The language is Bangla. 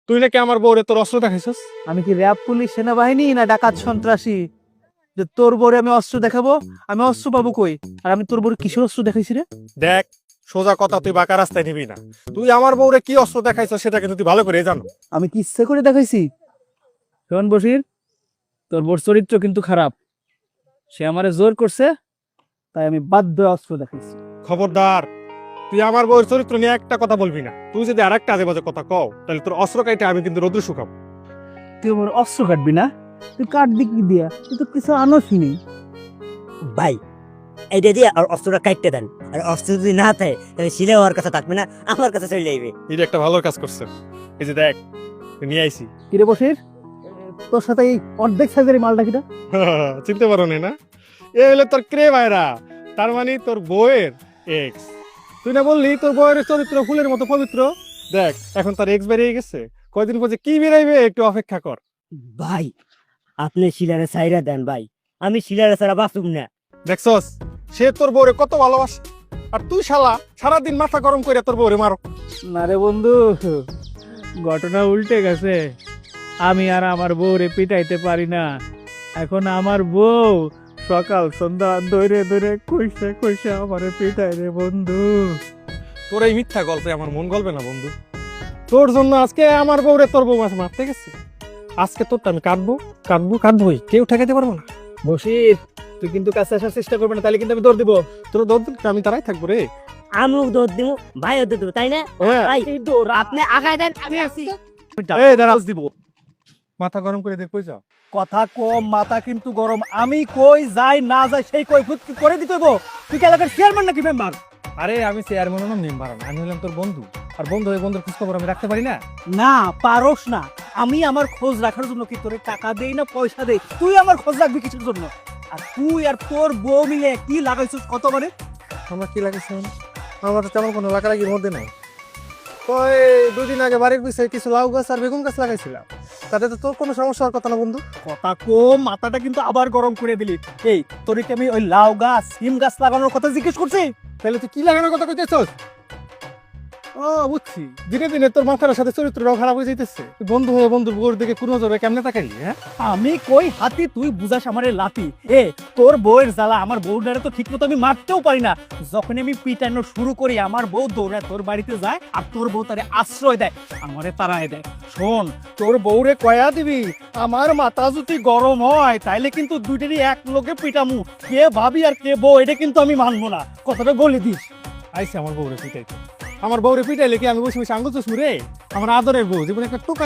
তুই নাকি আমার বউরে তোর অস্ত্র দেখাইছস? আমি কি র্যাব, পুলিশ, সেনাবাহিনী না ডাকাত সন্ত্রাসী যে তোর বউরে আমি অস্ত্র দেখাবো? আমি অস্ত্র পাবো কই? আর আমি তোর বউরে কিসের অস্ত্র দেখাইছি রে? দেখ, সোজা কথা, তুই বাঁকা রাস্তায় নিবি না। তুই আমার বউরে কি অস্ত্র দেখাইছস সেটা কিন্তু তুই ভালো করে জানো। আমি কি ইচ্ছে করে দেখাইছি? শোন বশির, তোর বউর চরিত্র কিন্তু খারাপ। সে আমারে জোর করছে, তাই আমি বাধ্য হয়ে অস্ত্র দেখাইছি। খবরদার, তুই আমার বউয়ের চরিত্র নিয়ে একটা কথা বলবি না। তুই যদি আর একটা আজে বাজে কথা কও, তাহলে তোর অস্ত্র কাইটে আমি কিন্তু রোদ্র শুকাবো। তুই আমার অস্ত্র কাটবি না? তুই কাটবি কি দিয়া? তুই তো কিছু আনোসই নেই। ভাই এইটা দিয়ে আর অস্ত্রটা কাটতে দেন। আর অস্ত্র যদি না থাকে তাহলে শিলে হওয়ার কথা থাকবে না, আমার কাছে চলে যাইবে। এটা একটা ভালো কাজ করছে। এই যে দেখ, নিয়ে আইছি। কিরে বশির, তোর সাথে এই অর্ধেক সাইজের এই মালটা কিটা? চিনতে পারো না? এ হলো তোর ক্রে ভাইরা, তার মানে তোর বউয়ের এক্স। তুই না বললি তোর বউয়ের চরিত্র ফুলের মতো পবিত্র? দেখ, এখন তার এক্স বেরিয়ে গেছে। কয়দিন পর যে কি বেরাইবে একটু অপেক্ষা কর। ভাই আপনি শিলারে সাইরা দেন ভাই, আমি শিলারে ছাড়া বাঁচুম না। দেখছস, সে তোর বউরে কত ভালোবাসে, আর তুই শালা সারাদিন মাথা গরম করে তোর বউরে মারো। না রে বন্ধু, ঘটনা উল্টে গেছে। আমি আর আমার বউরে পিটাইতে পারি না। এখন আমার বউ সকাল সন্ধ্যা ধরে ধরে কইসে কইসে আমারে পিটাই রে বন্ধু। তোর এই মিথ্যা গল্পে আমার মন গলবে না বন্ধু। তোর জন্য আজকে আমার বউরে তোর বউ মাছ মারতে গেছে। আজকে তোরটা আমি কাটবোই, কেউ ঠেকাইতে পারবো না। বশির, তুই কিন্তু কাছে আসার চেষ্টা করবে না, তাহলে কিন্তু আমি দৌড় দিব। তোর দৌড় দিলে আমি তারাই থাকবো রে। আমিও দৌড় দিব, ভাইও দৌড় দিব, তাই না? হ্যাঁ। ভাই আপনি আগায় দেন, আমি আছি। এই দাঁড়া, দিব মাথা গরম করে দেখ, কই যাও? কথা কম, মাথা কিন্তু গরম। আমি কই যাই না যাই সেই কৈফিয়ত কি করে দিতে হইব? তুই কি এলাকার চেয়ারম্যান নাকি মেম্বার? আরে আমি চেয়ারম্যান নাম মেম্বার না, আমি হলাম তোর বন্ধু। আর বন্ধু হয়ে বন্ধুর খোঁজ খবর আমি রাখতে পারি না? না পারোস না। আমি আমার খোঁজ রাখার জন্য কি তোরে টাকা দেই না পয়সা দেই? তুই আমার খোঁজ রাখবি কিসের জন্য? আর তুই আর তোর বউ মিলে কি লাগাইছিস কত মানে? আমরা কি লাগাইছি? আমার তো তেমন কোনো লাগালাগির মধ্যে নাই। ওই দুদিন আগে বাড়ির পিছনে কিছু লাউ গাছ আর বেগুন গাছ লাগাইছিলাম, তাতে তো তোর কোনো সমস্যা হওয়ার কথা না বন্ধু। কথা কম, মাথাটা কিন্তু আবার গরম করে দিলি। এই তোরে কি আমি ওই লাউ গাছ সিম গাছ লাগানোর কথা জিজ্ঞেস করছি? তাহলে তুই কি লাগানোর কথা কইতেছস? ও বুঝছি, দিনে দিনে তোর মাথার সাথে চরিত্রটাও খারাপ হয়ে যাইতেছে। তুই বন্ধু হয়ে বন্ধুর বউর দিকে কোন নজরে কেমনে তাকাই? হ্যাঁ, আমি কই হাতি, তুই বুঝাস আমারে লাতি। এ তোর বউয়ের জ্বালা, আমার বউটারে তো ঠিক মতো আমি মারতেও পারি না। যখন আমি পিটানো শুরু করি, আমার বউ দৌড়ায় তোর বাড়িতে যায় আর তোর বউ তারে আশ্রয় দেয়, আমারে তাড়ায় দেয়। শোন, তোর বউরে কয়া দিবি আমার মাথা যদি গরম হয় তাইলে কিন্তু দুইটারই এক লোকে পিটামু। কে ভাবি আর কে বউ এটা কিন্তু আমি মানবো না, কথাটা বলে দিস। আইসে আমার বউরে পিটাইতে। আমার বউরে পিটাইলে কি আমি বসে বসে আঙ্গুল চুষমু রে? আমার আদরের বউ জীবনে একটা টোকা